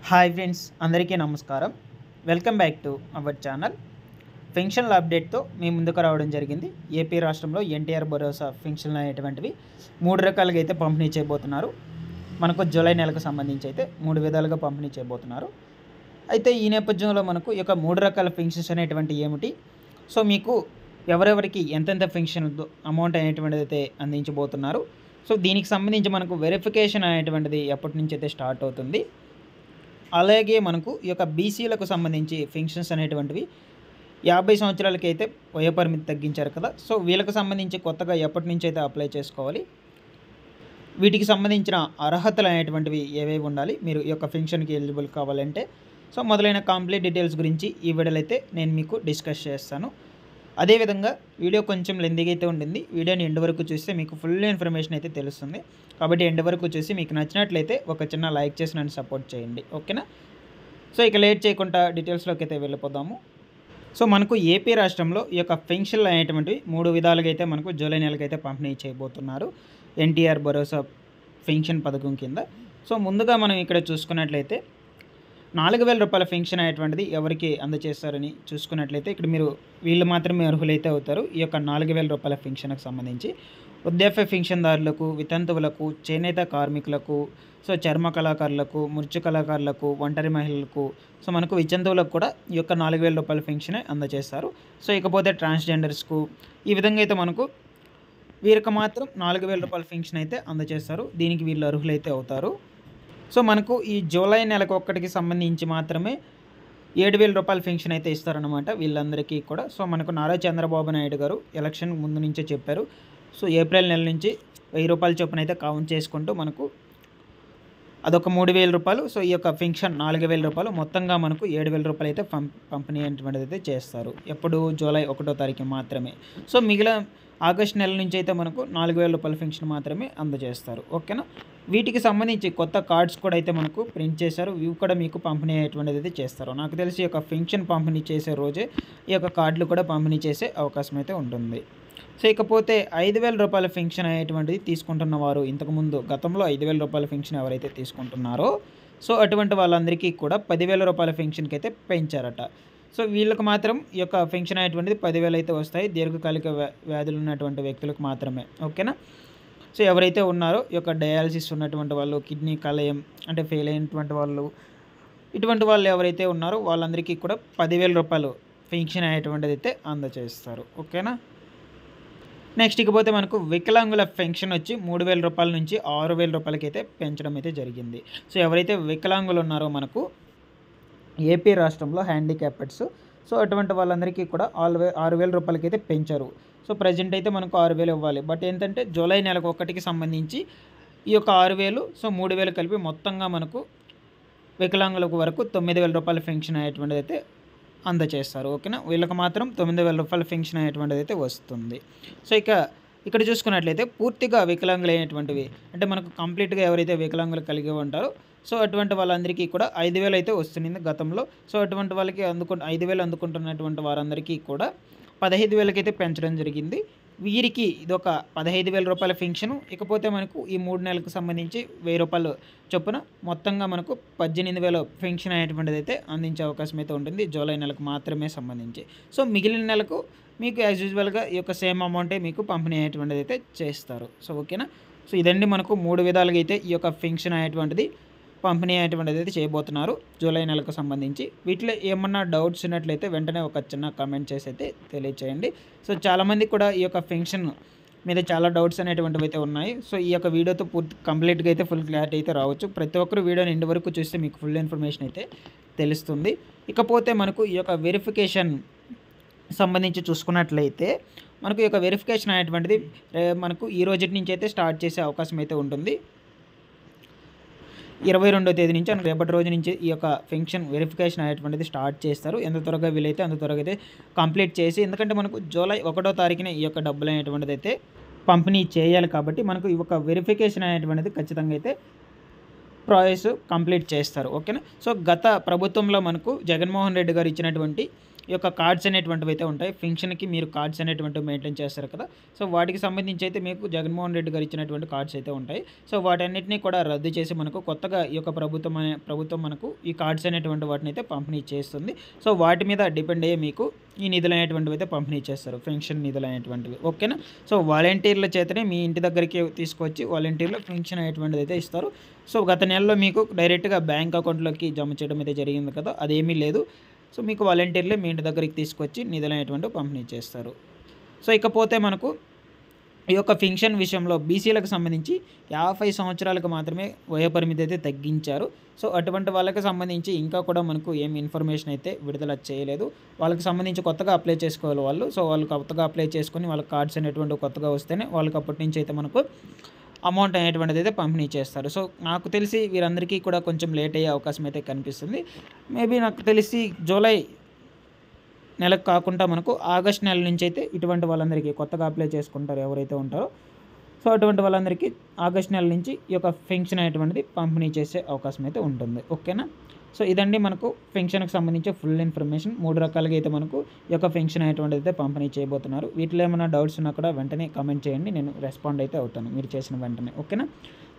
Hi friends, అందరికీ నమస్కారం. Welcome back to our channel. పెన్షన్ల అప్డేట్తో మీ ముందుకు రావడం జరిగింది. ఏపీ రాష్ట్రంలో ఎన్టీఆర్ భరోసా పెన్షన్లు అనేటువంటివి 3 రకాలుగా అయితే పంపిణీ చేయబోతున్నారు. మనకు జూలై నెలకు సంబంధించి అయితే 3 విధాలుగా పంపిణీ చేయబోతున్నారు. అయితే ఈ నేపథ్యంలో మనకు ఈ యొక్క 3 రకాల పెన్షన్స్ అనేటువంటి ఏమిటి, సో మీకు ఎవరెవరికి ఎంతెంత పెన్షన్ అమౌంట్ అనేటువంటిది అయితే అందించబోతున్నారు, సో దీనికి సంబంధించి మనకు వెరిఫికేషన్ అనేటువంటిది ఎప్పటి నుంచి అయితే స్టార్ట్ అవుతుంది, అలాగే మనకు ఈ యొక్క బీసీలకు సంబంధించి పెన్షన్స్ అనేటువంటివి 50 సంవత్సరాలకి అయితే వయోపరిమితి తగ్గించారు కదా, సో వీళ్ళకి సంబంధించి కొత్తగా ఎప్పటి నుంచి అయితే అప్లై చేసుకోవాలి, వీటికి సంబంధించిన అర్హతలు అనేటువంటివి ఏవేవి ఉండాలి, మీరు ఈ యొక్క పెన్షన్కి ఎలిజిబుల్ కావాలంటే, సో మొదలైన కంప్లీట్ డీటెయిల్స్ గురించి ఈ వీడియోలో అయితే నేను మీకు డిస్కస్ చేస్తాను. అదేవిధంగా వీడియో కొంచెం లెందీగా అయితే ఉంటుంది. వీడియోని ఎండ్ వరకు చూస్తే మీకు ఫుల్ ఇన్ఫర్మేషన్ అయితే తెలుస్తుంది. కాబట్టి ఎండ్ వరకు చూసి మీకు నచ్చినట్లయితే ఒక చిన్న లైక్ చేసి నన్ను సపోర్ట్ చేయండి, ఓకేనా. సో ఇక లేట్ చేయకుండా డీటెయిల్స్లోకి అయితే వెళ్ళిపోదాము. సో మనకు ఏపీ రాష్ట్రంలో ఈ యొక్క పెన్షన్లు అనేటువంటివి 3 విధాలుగా అయితే మనకు జూలై నెలకైతే పంపిణీ చేయబోతున్నారు ఎన్టీఆర్ భరోసా పెన్షన్ పథకం కింద. సో ముందుగా మనం ఇక్కడ చూసుకున్నట్లయితే 4,000 రూపాయల పెన్షన్ అనేటువంటిది ఎవరికి అందజేస్తారని చూసుకున్నట్లయితే ఇక్కడ మీరు వీళ్ళు మాత్రమే అర్హులైతే అవుతారు. ఈ యొక్క 4,000 రూపాయల పెన్షన్కి సంబంధించి వృద్ధాప్య పెన్షన్దారులకు, వితంతువులకు, చేనేత కార్మికులకు, సో చర్మ కళాకారులకు, మృత్యు కళాకారులకు, ఒంటరి మహిళలకు, సో మనకు వితంతువులకు కూడా ఈ యొక్క 4,000 రూపాయల పెన్షన్ అందజేస్తారు. సో ఇకపోతే ట్రాన్స్జెండర్స్కు ఈ విధంగా అయితే మనకు వీరికి మాత్రం 4,000 రూపాయల పెన్షన్ అయితే అందజేస్తారు. దీనికి వీళ్ళు అర్హులైతే అవుతారు. సో మనకు ఈ జూలై నెలకు ఒక్కటికి సంబంధించి మాత్రమే 7,000 రూపాయల పెన్షన్ అయితే ఇస్తారనమాట వీళ్ళందరికీ కూడా. సో మనకు నారా చంద్రబాబు నాయుడు గారు ఎలక్షన్ ముందు నుంచే చెప్పారు. సో ఏప్రిల్ నెల నుంచి 1,000 రూపాయల చొప్పున అయితే కౌంట్ చేసుకుంటూ మనకు అదొక 3,000 రూపాయలు. సో ఈ యొక్క పెన్షన్ 4,000 రూపాయలు, మొత్తంగా మనకు 7,000 రూపాయలు అయితే పంపిణీ అనేటువంటిది అయితే చేస్తారు. ఎప్పుడు జూలై 1వ తారీఖు మాత్రమే. సో మిగిలిన ఆగస్ట్ నెల నుంచి అయితే మనకు 4,000 రూపాయల పెన్షన్ మాత్రమే అందజేస్తారు, ఓకేనా. వీటికి సంబంధించి కొత్త కార్డ్స్ కూడా అయితే మనకు ప్రింట్ చేశారు. ఇవి కూడా మీకు పంపిణీ అయ్యేటువంటిది అయితే చేస్తారు. నాకు తెలిసి ఈ యొక్క పెన్షన్ పంపిణీ చేసే రోజే ఈ యొక్క కార్డులు కూడా పంపిణీ చేసే అవకాశం అయితే ఉంటుంది. సో ఇకపోతే 5,000 రూపాయల పెన్షన్ అనేటువంటిది తీసుకుంటున్న వారు, ఇంతకుముందు గతంలో 5,000 రూపాయల పెన్షన్ ఎవరైతే తీసుకుంటున్నారో సో అటువంటి వాళ్ళందరికీ కూడా 10,000 రూపాయల పెన్షన్కి అయితే పెంచారట. సో వీళ్ళకి మాత్రం ఈ యొక్క పెన్షన్ అనేటువంటిది 10,000 అయితే వస్తాయి, దీర్ఘకాలిక వ్యాధులు ఉన్నటువంటి వ్యక్తులకు మాత్రమే, ఓకేనా. సో ఎవరైతే ఉన్నారో ఈ యొక్క డయాలసిస్ ఉన్నటువంటి వాళ్ళు, కిడ్నీ కలయం అంటే ఫెయిల్ అయినటువంటి వాళ్ళు, ఇటువంటి వాళ్ళు ఎవరైతే ఉన్నారో వాళ్ళందరికీ కూడా 10,000 రూపాయలు పెన్షన్ అనేటువంటిది అయితే అందజేస్తారు, ఓకేనా. నెక్స్ట్ ఇకపోతే మనకు వికలాంగుల పెన్షన్ వచ్చి 3,000 రూపాయల నుంచి 6,000 రూపాయలకి అయితే పెంచడం అయితే జరిగింది. సో ఎవరైతే వికలాంగులు ఉన్నారో మనకు ఏపీ రాష్ట్రంలో హ్యాండిక్యాప్డ్స్, సో అటువంటి వాళ్ళందరికీ కూడా 6,000 రూపాయలకి అయితే పెంచారు. సో ప్రజెంట్ అయితే మనకు 6,000 ఇవ్వాలి. బట్ ఏంటంటే జూలై నెలకు ఒక్కటికి సంబంధించి ఈ యొక్క 6,000 సో 3,000 కలిపి మొత్తంగా మనకు వికలాంగులకు వరకు 9,000 రూపాయల పెన్షన్ అనేటువంటిది అయితే అందజేస్తారు, ఓకేనా. వీళ్ళకి మాత్రం 9,000 రూపాయల పెన్షన్ అనేటువంటిది అయితే వస్తుంది. సో ఇక్కడ చూసుకున్నట్లయితే పూర్తిగా వికలాంగులైనటువంటివి అంటే మనకు కంప్లీట్గా ఎవరైతే వికలాంగులు కలిగి ఉంటారో సో అటువంటి వాళ్ళందరికీ కూడా 5,000 అయితే వస్తుంది గతంలో. సో అటువంటి వాళ్ళకి 5,000 అందుకుంటున్నటువంటి వారందరికీ కూడా 15,000కి అయితే పెంచడం జరిగింది. వీరికి ఇదొక 15,000 రూపాయల పెన్షను. ఇకపోతే మనకు ఈ 3 నెలలకు సంబంధించి 1,000 రూపాయలు చొప్పున మొత్తంగా మనకు 18,000 పెన్షన్ అనేటువంటిది అయితే అందించే అవకాశం అయితే ఉంటుంది జూలై నెలకు మాత్రమే సంబంధించి. సో మిగిలిన నెలకు మీకు యాజ్ యూజువల్గా ఈ యొక్క సేమ్ అమౌంటే మీకు పంపిణీ అనేటువంటిది అయితే చేస్తారు. సో ఓకేనా. సో ఇదండి మనకు 3 విధాలుగా అయితే ఈ యొక్క పెన్షన్ అనేటువంటిది పంపిణీ అనేటువంటిది అయితే చేయబోతున్నారు జూలై నెలకు సంబంధించి. వీటిలో ఏమన్నా డౌట్స్ ఉన్నట్లయితే వెంటనే ఒక చిన్న కామెంట్ చేసి అయితే తెలియచేయండి. సో చాలామంది కూడా ఈ యొక్క పెన్షన్ మీద చాలా డౌట్స్ అనేటువంటివి అయితే ఉన్నాయి. సో ఈ యొక్క వీడియోతో కంప్లీట్గా అయితే ఫుల్ క్లారిటీ అయితే రావచ్చు. ప్రతి ఒక్కరు వీడియోని ఎండ్ వరకు చూస్తే మీకు ఫుల్ ఇన్ఫర్మేషన్ అయితే తెలుస్తుంది. ఇకపోతే మనకు ఈ యొక్క వెరిఫికేషన్ సంబంధించి చూసుకున్నట్లయితే మనకు ఈ యొక్క వెరిఫికేషన్ అనేటువంటిది మనకు ఈ రోజు నుంచి అయితే స్టార్ట్ చేసే అవకాశం అయితే ఉంటుంది. 22వ తేదీ నుంచి రేపటి రోజు నుంచి ఈ యొక్క పెన్షన్ వెరిఫికేషన్ అనేటువంటిది స్టార్ట్ చేస్తారు. ఎంత త్వరగా వీలైతే అంత త్వరగా అయితే కంప్లీట్ చేసి, ఎందుకంటే మనకు జూలై 1వ తారీఖున ఈ యొక్క డబ్బులు అనేటువంటిది అయితే పంపిణీ చేయాలి కాబట్టి మనకు ఈ యొక్క వెరిఫికేషన్ అనేటువంటిది ఖచ్చితంగా అయితే ప్రాసెస్ కంప్లీట్ చేస్తారు, ఓకేనా. సో గత ప్రభుత్వంలో మనకు జగన్మోహన్ రెడ్డి గారు ఇచ్చినటువంటి ఈ యొక్క కార్డ్స్ అనేటువంటివి అయితే ఉంటాయి. పెన్షన్‌కి మీరు కార్డ్స్ అనేటువంటివి మెయింటైన్ చేస్తారు కదా! సో, వాటికి సంబంధించి అయితే మీకు జగన్మోహన్ రెడ్డి గారు ఇచ్చినటువంటి కార్డ్స్ అయితే ఉంటాయి. సో, వాటన్నిటిని కూడా రద్దు చేసి మనకు కొత్తగా ఈ యొక్క ప్రభుత్వం మనకు ఈ కార్డ్స్ అనేటువంటి వాటిని అయితే పంపిణీ చేస్తుంది. సో, వాటి మీద డిపెండ్ అయ్యి మీకు ఈ నిధులు అనేటువంటివి అయితే పంపిణీ చేస్తారు. పెన్షన్ నిధులు అనేటువంటివి. ఓకేనా? సో, వాలంటీర్ల చేతనే మీ ఇంటి దగ్గరికి తీసుకొచ్చి వాలంటీర్లు పెన్షన్ అనేటువంటిది అయితే ఇస్తారు. సో, గత నెలలో మీకు డైరెక్ట్‌గా బ్యాంక్ అకౌంట్‌లోకి జమ చేయడం అయితే జరిగింది కదా! అదేమీ లేదు. సో, మీకు వాలంటీర్లే మీ ఇంటి దగ్గరికి తీసుకొచ్చి నిధులు అనేటువంటివి పంపిణీ చేస్తారు. సో, ఇకపోతే మనకు ఈ యొక్క పెన్షన్ విషయంలో బీసీలకు సంబంధించి 50 సంవత్సరాలకు మాత్రమే వయోపరిమితి అయితే తగ్గించారు. సో, అటువంటి వాళ్ళకి సంబంధించి ఇంకా కూడా మనకు ఏమి ఇన్ఫర్మేషన్ అయితే విడుదల చేయలేదు. వాళ్ళకి సంబంధించి కొత్తగా అప్లై చేసుకోవాలి వాళ్ళు. సో, వాళ్ళు కొత్తగా అప్లై చేసుకొని వాళ్ళ కార్డ్స్ అనేటువంటివి కొత్తగా వస్తేనే వాళ్ళకి అప్పటి నుంచి అయితే మనకు అమౌంట్ అనేటువంటిది అయితే పంపిణీ చేస్తారు. సో, నాకు తెలిసి వీరందరికీ కూడా కొంచెం లేట్ అయ్యే అవకాశం అయితే కనిపిస్తుంది. మేబీ నాకు తెలిసి జూలై నెలకు కాకుండా మనకు ఆగస్ట్ నెల నుంచి అయితే ఇటువంటి వాళ్ళందరికీ కొత్తగా అప్లై చేసుకుంటారు ఎవరైతే ఉంటారో, సో, అటువంటి వాళ్ళందరికీ ఆగస్ట్ నెల నుంచి ఈ యొక్క పెన్షన్ అనేటువంటిది పంపిణీ చేసే అవకాశం అయితే ఉంటుంది. ఓకేనా? సో, ఇదండి మనకు పెన్షన్‌కి సంబంధించి ఫుల్ ఇన్ఫర్మేషన్. 3 రకాలుగా అయితే మనకు ఈ యొక్క పెన్షన్ అనేటువంటిది అయితే పంపిణీ చేయబోతున్నారు. వీటిలో ఏమైనా డౌట్స్ ఉన్నా కూడా వెంటనే కామెంట్ చేయండి. నేను రెస్పాండ్ అయితే అవుతాను మీరు చేసిన వెంటనే. ఓకేనా?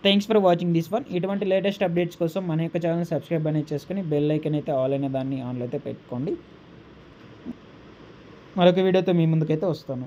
Thanks for watching this one. ఇటువంటి లేటెస్ట్ అప్డేట్స్ కోసం మన యొక్క ఛానెల్‌ని సబ్స్క్రైబ్ అనేది చేసుకొని బెల్ ఐకాన్ అయితే ఆల్ అనే దాన్ని ఆన్‌లో అయితే పెట్టుకోండి. మరొక వీడియోతో మీ ముందుకైతే వస్తాను.